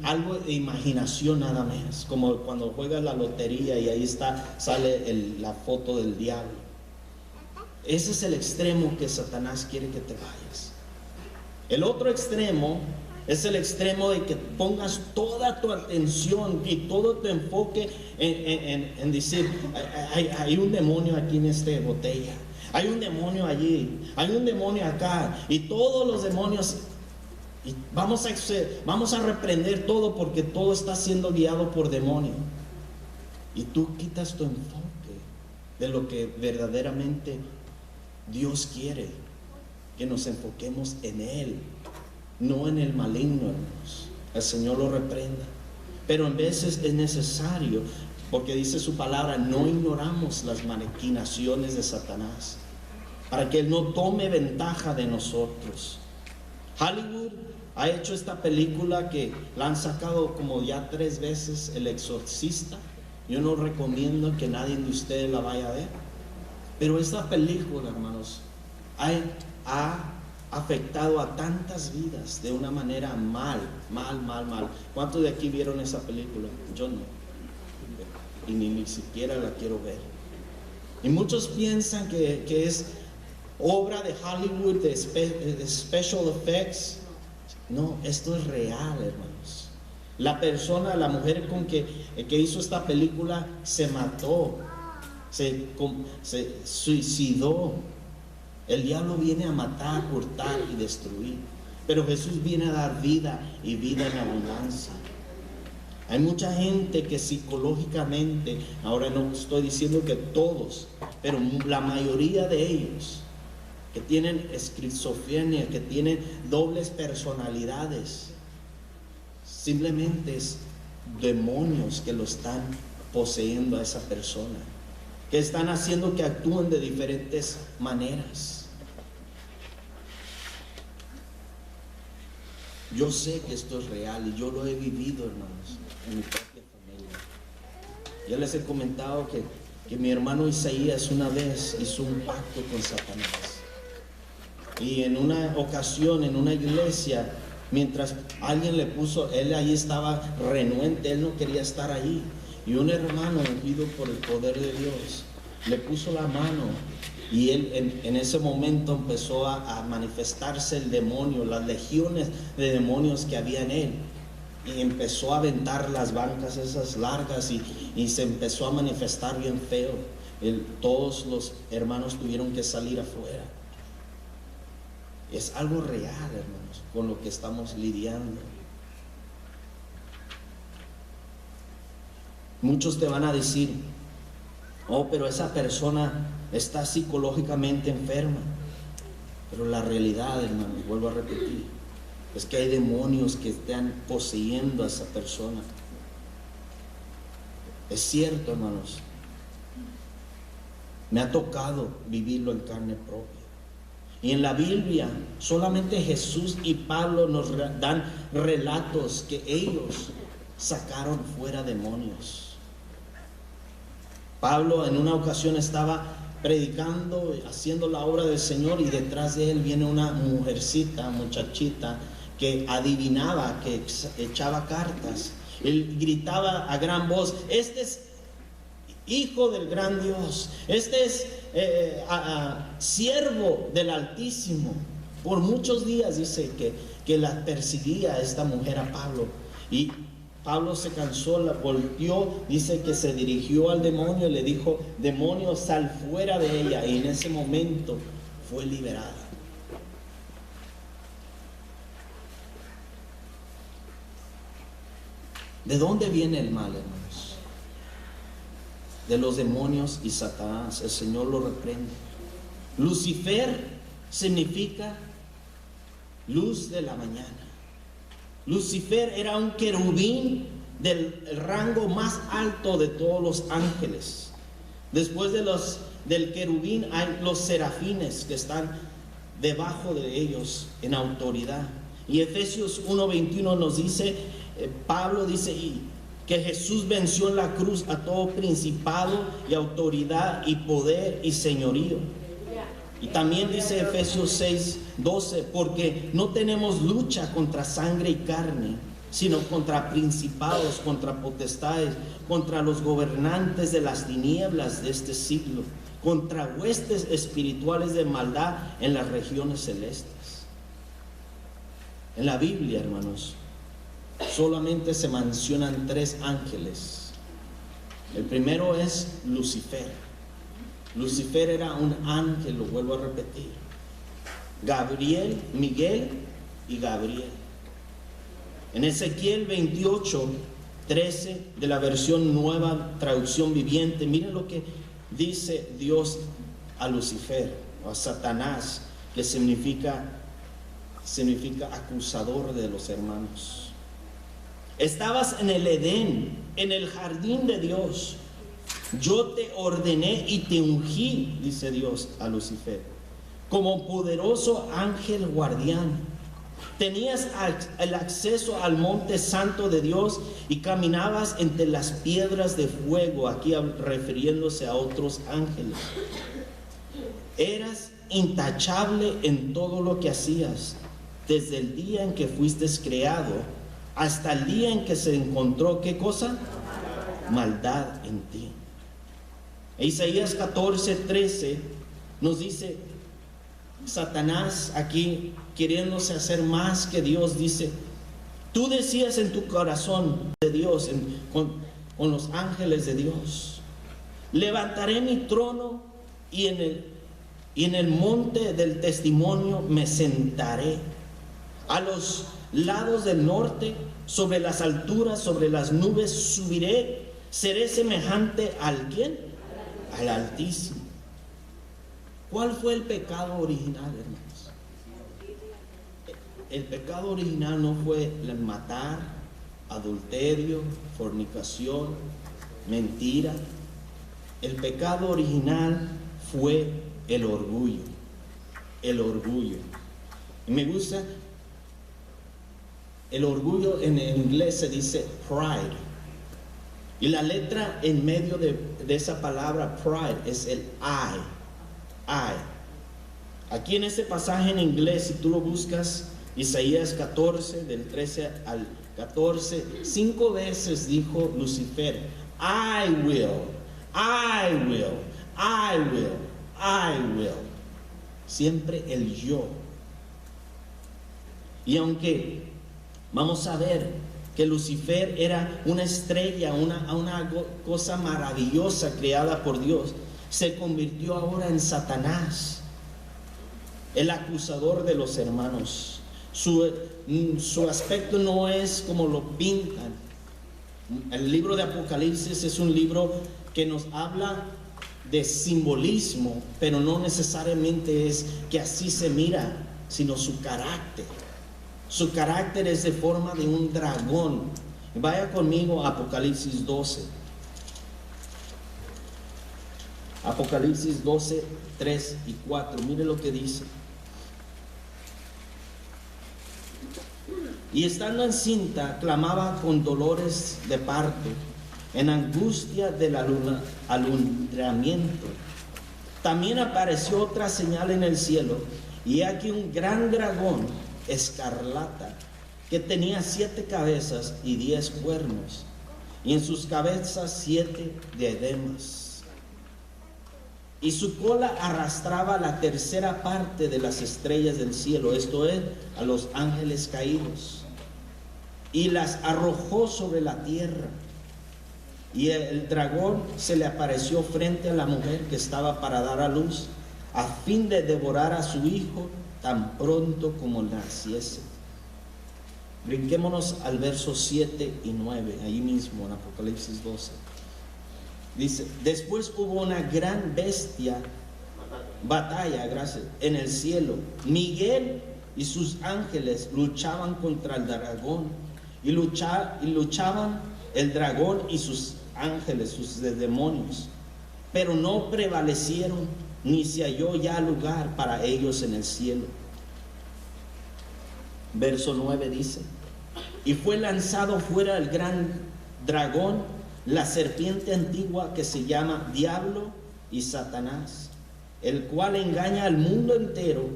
algo de imaginación nada más, como cuando juegas la lotería y ahí sale la foto del diablo. Ese es el extremo que Satanás quiere que te vayas. El otro extremo es el extremo de que pongas toda tu atención y todo tu enfoque en decir: hay un demonio aquí en esta botella, hay un demonio allí, hay un demonio acá, y todos los demonios, y vamos a reprender todo porque todo está siendo guiado por demonio. Y tú quitas tu enfoque de lo que verdaderamente Dios quiere, que nos enfoquemos en Él, no en el maligno, hermanos. El Señor lo reprenda. Pero en veces es necesario, porque dice su palabra: no ignoramos las maquinaciones de Satanás, para que Él no tome ventaja de nosotros. Hollywood ha hecho esta película que la han sacado como ya 3 veces, El Exorcista. Yo no recomiendo que nadie de ustedes la vaya a ver, pero esta película, hermanos, ha afectado a tantas vidas de una manera mal. ¿Cuántos de aquí vieron esa película? Yo no. y ni siquiera la quiero ver. Y muchos piensan que es obra de Hollywood, de special effects. No, esto es real, hermanos. La persona, la mujer que hizo esta película se mató, se suicidó. El diablo viene a matar, hurtar y destruir, pero Jesús viene a dar vida y vida en abundancia. Hay mucha gente que psicológicamente, ahora no estoy diciendo que todos, pero la mayoría de ellos, que tienen esquizofrenia, que tienen dobles personalidades, simplemente es demonios que lo están poseyendo a esa persona, que están haciendo que actúen de diferentes maneras. Yo sé que esto es real y yo lo he vivido, hermanos, en mi propia familia. Ya les he comentado que mi hermano Isaías una vez hizo un pacto con Satanás. Y en una ocasión, en una iglesia, mientras alguien le puso, él ahí estaba renuente, él no quería estar ahí. Y un hermano, ungido por el poder de Dios, le puso la mano. Y él en ese momento empezó a manifestarse el demonio, las legiones de demonios que había en él. Y empezó a aventar las bancas esas largas y se empezó a manifestar bien feo. Todos los hermanos tuvieron que salir afuera. Es algo real, hermanos, con lo que estamos lidiando. Muchos te van a decir: oh, pero esa persona está psicológicamente enferma. Pero la realidad, hermanos, vuelvo a repetir, es que hay demonios que están poseyendo a esa persona. Es cierto, hermanos. Me ha tocado vivirlo en carne propia. Y en la Biblia solamente Jesús y Pablo nos dan relatos que ellos sacaron fuera demonios. Pablo en una ocasión estaba predicando, haciendo la obra del Señor, y detrás de él viene una muchachita que adivinaba, que echaba cartas. Él gritaba a gran voz: este es hijo del gran Dios, este es siervo del Altísimo. Por muchos días dice que la perseguía a esta mujer a Pablo, y Pablo se cansó, la volteó, dice que se dirigió al demonio y le dijo: demonio, sal fuera de ella. Y en ese momento fue liberada. ¿De dónde viene el mal, hermanos? De los demonios y Satanás. El Señor lo reprende. Lucifer significa luz de la mañana. Lucifer era un querubín del rango más alto de todos los ángeles. Después del querubín hay los serafines, que están debajo de ellos en autoridad. Y Efesios 1:21 nos dice, Pablo dice que Jesús venció en la cruz a todo principado y autoridad y poder y señorío. Y también dice Efesios 6:12, porque no tenemos lucha contra sangre y carne, sino contra principados, contra potestades, contra los gobernantes de las tinieblas de este siglo, contra huestes espirituales de maldad en las regiones celestes. En la Biblia, hermanos, solamente se mencionan 3 ángeles. El primero es Lucifer. Lucifer era un ángel, lo vuelvo a repetir. Gabriel, Miguel y Gabriel. En Ezequiel 28:13 de la versión Nueva Traducción Viviente, miren lo que dice Dios a Lucifer o a Satanás, que significa acusador de los hermanos. Estabas en el Edén, en el jardín de Dios. Yo te ordené y te ungí, dice Dios a Lucifer, como poderoso ángel guardián. Tenías el acceso al monte santo de Dios y caminabas entre las piedras de fuego, aquí refiriéndose a otros ángeles. Eras intachable en todo lo que hacías, desde el día en que fuiste creado hasta el día en que se encontró, ¿qué cosa? maldad en ti. Isaías 14:13 nos dice, Satanás aquí queriéndose hacer más que Dios, dice, tú decías en tu corazón de Dios, con los ángeles de Dios, levantaré mi trono y en el monte del testimonio me sentaré. A los lados del norte, sobre las alturas, sobre las nubes subiré. Seré semejante al ¿quién? Al Altísimo. ¿Cuál fue el pecado original, hermanos? El pecado original no fue el matar, adulterio, fornicación, mentira. El pecado original fue el orgullo. El orgullo. Y me gusta, el orgullo en inglés se dice pride. Y la letra en medio de esa palabra pride es el I. Aquí en este pasaje en inglés, si tú lo buscas, Isaías 14, del 13 al 14, 5 veces dijo Lucifer, I will, I will, I will, I will. Siempre el yo. Y aunque vamos a ver que Lucifer era una estrella, una cosa maravillosa creada por Dios, se convirtió ahora en Satanás, el acusador de los hermanos. Su aspecto no es como lo pintan. El libro de Apocalipsis es un libro que nos habla de simbolismo, pero no necesariamente es que así se mira, sino su carácter. Su carácter es de forma de un dragón. Vaya conmigo a Apocalipsis 12. Apocalipsis 12, 3 y 4. Mire lo que dice. Y estando encinta, clamaba con dolores de parto, en angustia del alumbramiento. También apareció otra señal en el cielo, y aquí un gran dragón escarlata, que tenía 7 cabezas y 10 cuernos, y en sus cabezas 7 diademas. Y su cola arrastraba la tercera parte de las estrellas del cielo, esto es, a los ángeles caídos, y las arrojó sobre la tierra. Y el dragón se le apareció frente a la mujer que estaba para dar a luz, a fin de devorar a su hijo tan pronto como naciese. Brinquémonos al verso 7 y 9, ahí mismo en Apocalipsis 12. Dice, después hubo una gran batalla, gracias, en el cielo. Miguel y sus ángeles luchaban contra el dragón, y luchaban el dragón y sus ángeles, sus demonios, pero no prevalecieron, ni se halló ya lugar para ellos en el cielo. Verso 9 dice, y fue lanzado fuera el gran dragón, la serpiente antigua que se llama Diablo y Satanás, el cual engaña al mundo entero.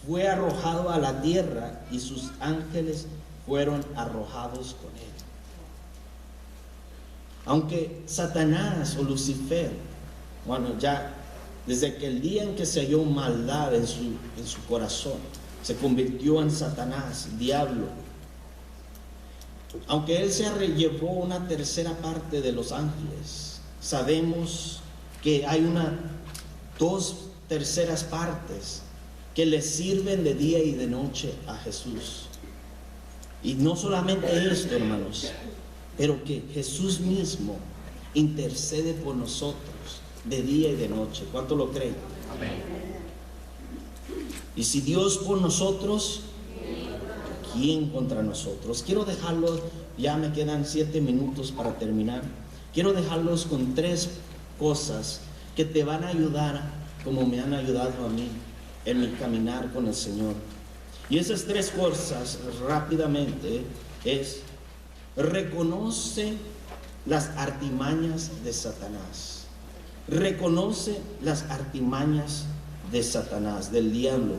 Fue arrojado a la tierra y sus ángeles fueron arrojados con él. Aunque Satanás o Lucifer, bueno, ya desde que el día en que se halló maldad en su corazón, se convirtió en Satanás, diablo. Aunque él se llevó una tercera parte de los ángeles, sabemos que hay 2 terceras partes que le sirven de día y de noche a Jesús. Y no solamente esto, hermanos, pero que Jesús mismo intercede por nosotros de día y de noche. ¿Cuánto lo creen? Amén. Y si Dios por nosotros, ¿quién contra nosotros? Quiero dejarlo, ya me quedan 7 minutos para terminar. Quiero dejarlos con 3 cosas que te van a ayudar, como me han ayudado a mí en mi caminar con el Señor. Y esas 3 cosas, rápidamente, es: reconoce las artimañas de Satanás. Reconoce las artimañas de Satanás, del diablo.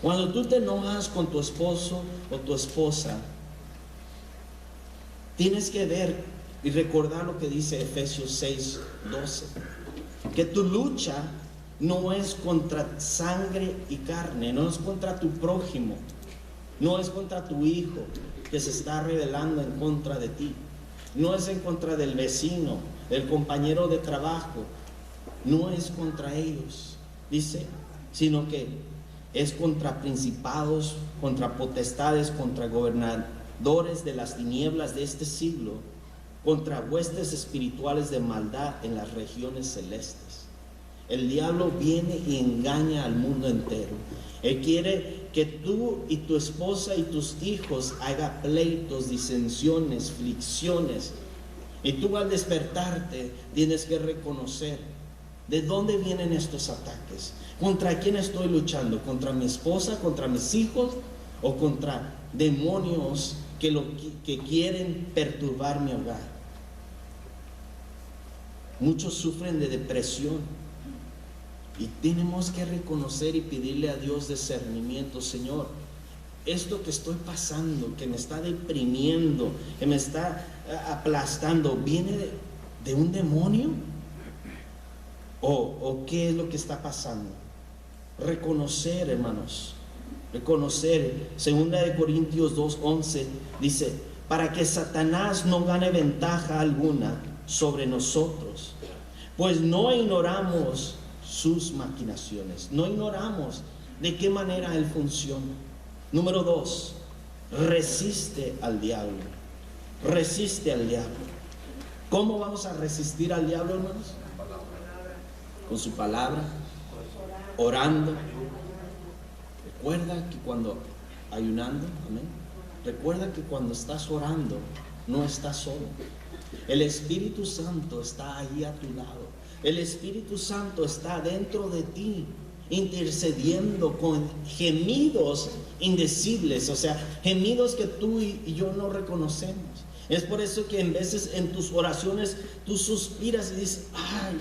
Cuando tú te enojas con tu esposo o tu esposa, tienes que ver Y recordar lo que dice Efesios 6:12, que tu lucha no es contra sangre y carne, no es contra tu prójimo, no es contra tu hijo que se está rebelando en contra de ti, no es en contra del vecino, del compañero de trabajo, no es contra ellos, dice, sino que es contra principados, contra potestades, contra gobernadores de las tinieblas de este siglo, contra huestes espirituales de maldad en las regiones celestes. El diablo viene y engaña al mundo entero. Él quiere que tú y tu esposa y tus hijos hagan pleitos, disensiones, fricciones. Y tú al despertarte tienes que reconocer de dónde vienen estos ataques. ¿Contra quién estoy luchando? ¿Contra mi esposa, contra mis hijos o contra demonios que quieren perturbar mi hogar? Muchos sufren de depresión y tenemos que reconocer y pedirle a Dios discernimiento. Señor, esto que estoy pasando, que me está deprimiendo, que me está aplastando, ¿viene de un demonio? ¿O qué es lo que está pasando? Reconocer, hermanos, reconocer. 2 Corintios 2:11 dice, para que Satanás no gane ventaja alguna sobre nosotros, pues no ignoramos sus maquinaciones, no ignoramos de qué manera él funciona. Número 2, resiste al diablo, resiste al diablo. ¿Cómo vamos a resistir al diablo, hermanos? Con su palabra, orando. Recuerda que cuando ayunando, amén, recuerda que cuando estás orando no estás solo. El Espíritu Santo está ahí a tu lado. El Espíritu Santo está dentro de ti, intercediendo con gemidos indecibles, o sea, gemidos que tú y yo no reconocemos. Es por eso que en veces en tus oraciones tú suspiras y dices, ay,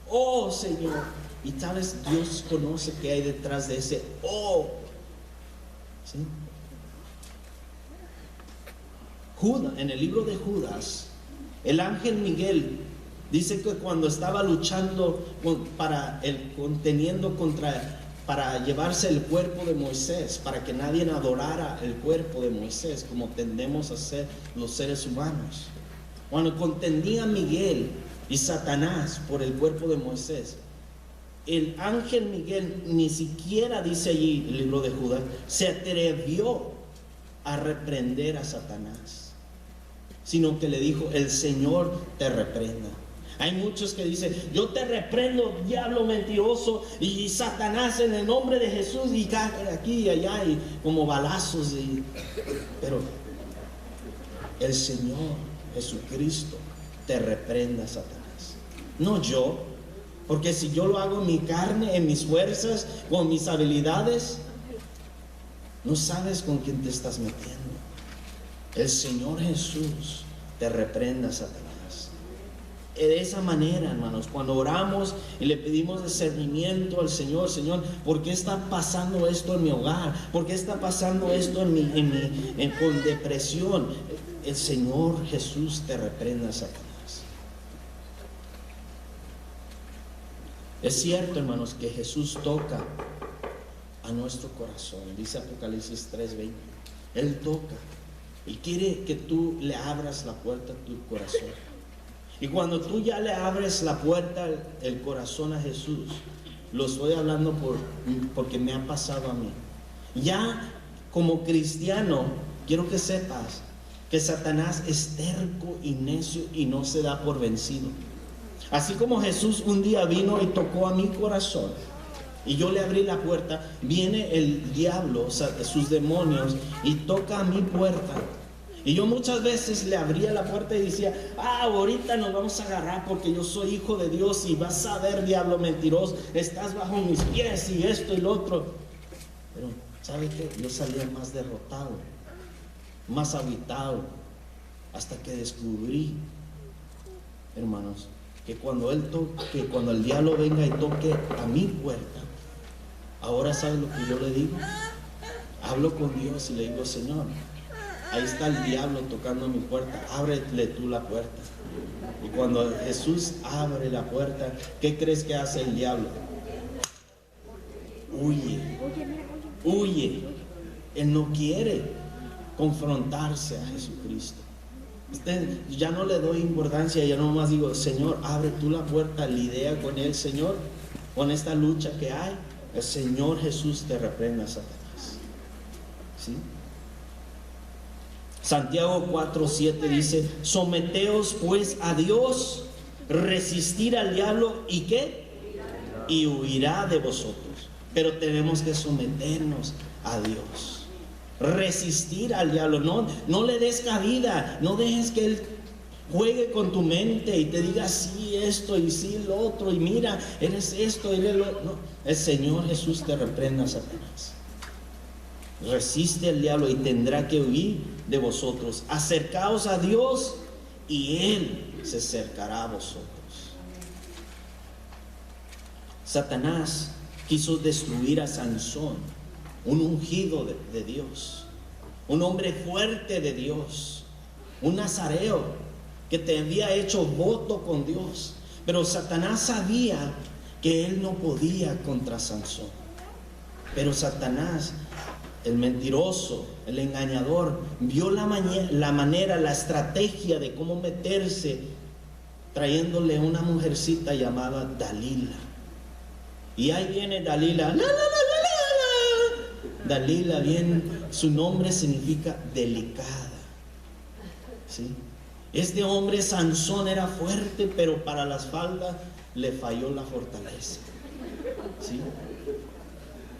oh Señor, y tal vez Dios conoce qué hay detrás de ese oh. ¿Sí? Judas, en el libro de Judas, el ángel Miguel dice que cuando estaba luchando para llevarse el cuerpo de Moisés, para que nadie adorara el cuerpo de Moisés, como tendemos a hacer los seres humanos. Cuando contendía Miguel y Satanás por el cuerpo de Moisés, el ángel Miguel ni siquiera, dice allí el libro de Judas, se atrevió a reprender a Satanás, sino que le dijo, el Señor te reprenda. Hay muchos que dicen, yo te reprendo, diablo mentiroso, y Satanás, en el nombre de Jesús, y cae aquí y allá, y como balazos. Pero el Señor Jesucristo te reprenda, Satanás, no yo. Porque si yo lo hago en mi carne, en mis fuerzas, con mis habilidades, no sabes con quién te estás metiendo. El Señor Jesús te reprenda, Satanás. De esa manera, hermanos, cuando oramos y le pedimos discernimiento al Señor, Señor, ¿por qué está pasando esto en mi hogar? ¿Por qué está pasando esto con depresión? El Señor Jesús te reprenda, Satanás. Es cierto, hermanos, que Jesús toca a nuestro corazón. Dice Apocalipsis 3:20. Él toca y quiere que tú le abras la puerta a tu corazón. Y cuando tú ya le abres la puerta, el corazón a Jesús, lo estoy hablando porque me ha pasado a mí. Ya como cristiano, quiero que sepas que Satanás es terco y necio y no se da por vencido. Así como Jesús un día vino y tocó a mi corazón y yo le abrí la puerta, viene el diablo, o sea, sus demonios, y toca a mi puerta. Y yo muchas veces le abría la puerta y decía, ahorita nos vamos a agarrar porque yo soy hijo de Dios y vas a ver, diablo mentiroso, estás bajo mis pies y esto y lo otro. Pero, ¿sabe qué? Yo salía más derrotado, más habitado, hasta que descubrí, hermanos, que cuando el diablo venga y toque a mi puerta, ahora ¿sabe lo que yo le digo? Hablo con Dios y le digo, Señor, ahí está el diablo tocando mi puerta, ábrele tú la puerta. Y cuando Jesús abre la puerta, ¿qué crees que hace el diablo? Huye, huye. Él no quiere confrontarse a Jesucristo. Ya no le doy importancia, ya nomás digo, Señor, abre tú la puerta, lidia con él, Señor, con esta lucha que hay. El Señor Jesús te reprenda, Satanás. ¿Sí? Santiago 4:7 dice, someteos pues a Dios, resistir al diablo, ¿y qué? Y huirá de vosotros. Pero tenemos que someternos a Dios. Resistir al diablo, no le des cabida, no dejes que él juegue con tu mente y te diga sí esto y sí lo otro, y mira, eres esto, eres lo otro. No, el Señor Jesús te reprenda, Satanás. Resiste al diablo y tendrá que huir de vosotros. Acercaos a Dios y Él se acercará a vosotros. Satanás quiso destruir a Sansón, un ungido de Dios, un hombre fuerte de Dios, un nazareo que te había hecho voto con Dios. Pero Satanás sabía que él no podía contra Sansón. Pero Satanás, el mentiroso, el engañador, vio la manera, la estrategia de cómo meterse, trayéndole una mujercita llamada Dalila. Y ahí viene Dalila, la, la, la, la, la, la. Dalila, bien, su nombre significa delicada. ¿Sí? Este hombre Sansón era fuerte, pero para las faldas le falló la fortaleza. ¿Sí?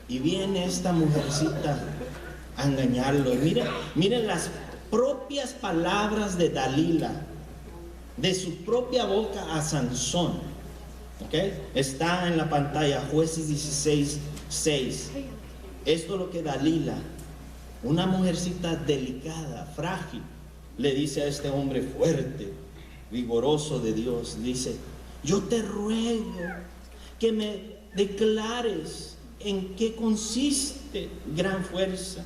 Y viene esta mujercita a engañarlo. Miren las propias palabras de Dalila, de su propia boca a Sansón. ¿Okay? Está en la pantalla, Jueces 16:6. Esto es lo que Dalila, una mujercita delicada, frágil, le dice a este hombre fuerte, vigoroso de Dios. Dice, yo te ruego que me declares en qué consiste gran fuerza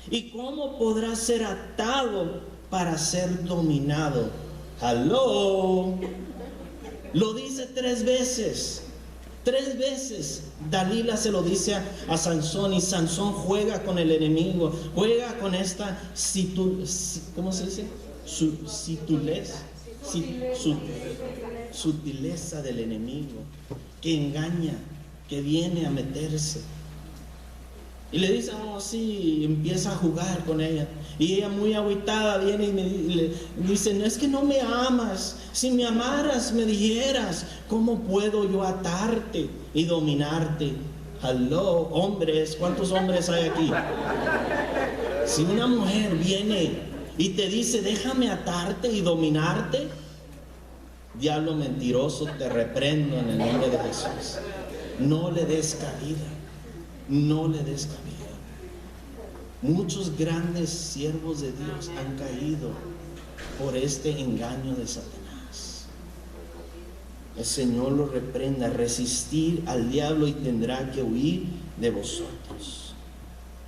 y cómo podrá ser atado para ser dominado. ¡Aló! Lo dice 3 veces. 3 veces Dalila se lo dice a Sansón, y Sansón juega con el enemigo, juega con esta ¿cómo se dice? Sutileza del enemigo, que engaña, que viene a meterse. Y le dice, oh sí, empieza a jugar con ella. Y ella muy agüitada viene y le dice, no es que no me amas. Si me amaras, me dijeras, ¿cómo puedo yo atarte y dominarte? Aló, hombres, ¿cuántos hombres hay aquí? Si una mujer viene y te dice, déjame atarte y dominarte, diablo mentiroso, te reprendo en el nombre de Jesús. No le des cabida. No le des cabida. Muchos grandes siervos de Dios han caído por este engaño de Satanás. El Señor lo reprenda. Resistir al diablo y tendrá que huir de vosotros.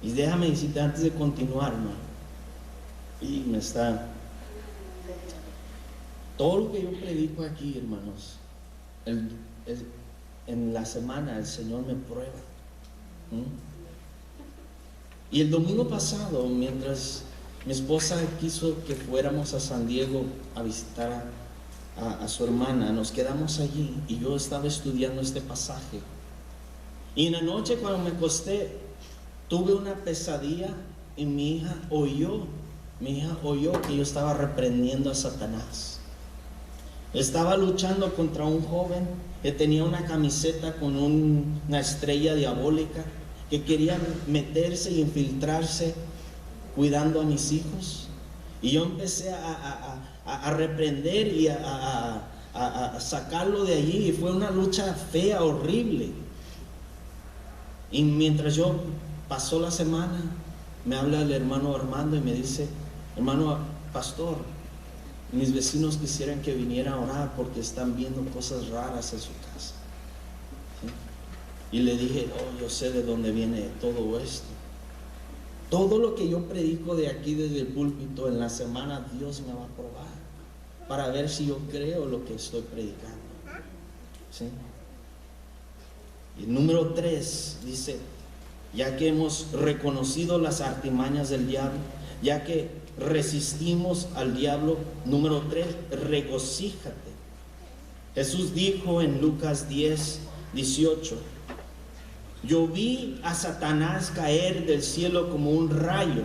Y déjame decirte antes de continuar, hermano, y todo lo que yo predico aquí, hermanos, en la semana el Señor me prueba. Y el domingo pasado, mientras mi esposa quiso que fuéramos a San Diego a visitar a su hermana, nos quedamos allí y yo estaba estudiando este pasaje. Y en la noche, cuando me acosté, tuve una pesadilla y mi hija oyó que yo estaba reprendiendo a Satanás. Estaba luchando contra un joven que tenía una camiseta con una estrella diabólica, que quería meterse y infiltrarse cuidando a mis hijos. Y yo empecé a reprender y a sacarlo de allí, y fue una lucha fea, horrible. Y mientras yo pasó la semana, me habla el hermano Armando y me dice, hermano pastor, mis vecinos quisieran que viniera a orar porque están viendo cosas raras en su casa. ¿Sí? Y le dije, oh, yo sé de dónde viene todo esto. Todo lo que yo predico de aquí desde el púlpito en la semana, Dios me va a probar para ver si yo creo lo que estoy predicando. ¿Sí? Y el número 3 dice, ya que hemos reconocido las artimañas del diablo, ya que resistimos al diablo, número 3, regocíjate. Jesús dijo en Lucas 10:18, yo vi a Satanás caer del cielo como un rayo,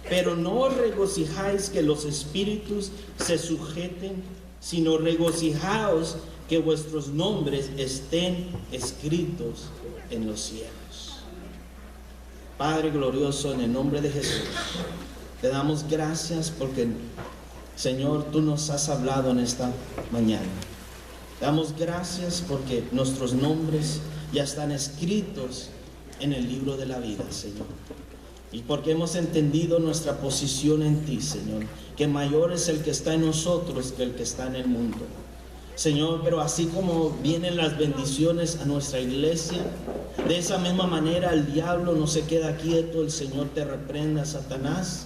pero no os regocijáis que los espíritus se sujeten, sino regocijaos que vuestros nombres estén escritos en los cielos. Padre glorioso, en el nombre de Jesús, te damos gracias porque, Señor, tú nos has hablado en esta mañana. Te damos gracias porque nuestros nombres ya están escritos en el libro de la vida, Señor. Y porque hemos entendido nuestra posición en ti, Señor, que mayor es el que está en nosotros que el que está en el mundo. Señor, pero así como vienen las bendiciones a nuestra iglesia, de esa misma manera el diablo no se queda quieto. El Señor te reprenda, Satanás.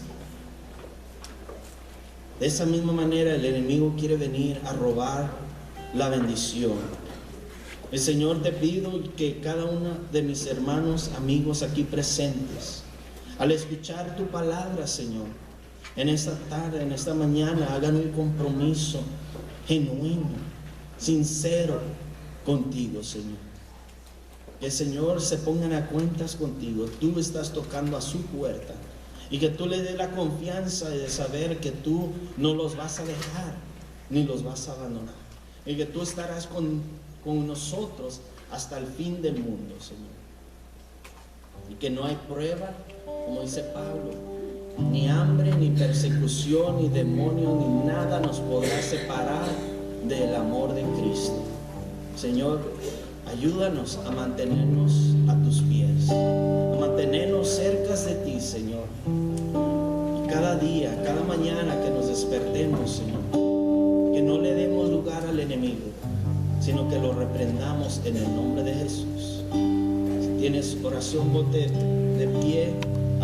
De esa misma manera el enemigo quiere venir a robar la bendición. El Señor, te pido que cada uno de mis hermanos, amigos aquí presentes, al escuchar tu palabra, Señor, en esta tarde, en esta mañana, hagan un compromiso genuino, sincero contigo, Señor. Que, Señor, se pongan a cuentas contigo. Tú estás tocando a su puerta. Y que tú le des la confianza de saber que tú no los vas a dejar, ni los vas a abandonar. Y que tú estarás con nosotros hasta el fin del mundo, Señor. Y que no hay prueba, como dice Pablo, ni hambre, ni persecución, ni demonio, ni nada nos podrá separar del amor de Cristo. Señor, ayúdanos a mantenernos a tus pies, a mantenernos cerca de ti, Señor. Y cada día, cada mañana que nos despertemos, Señor, que no le demos lugar al enemigo, sino que lo reprendamos en el nombre de Jesús. Si tienes oración, ponte de pie.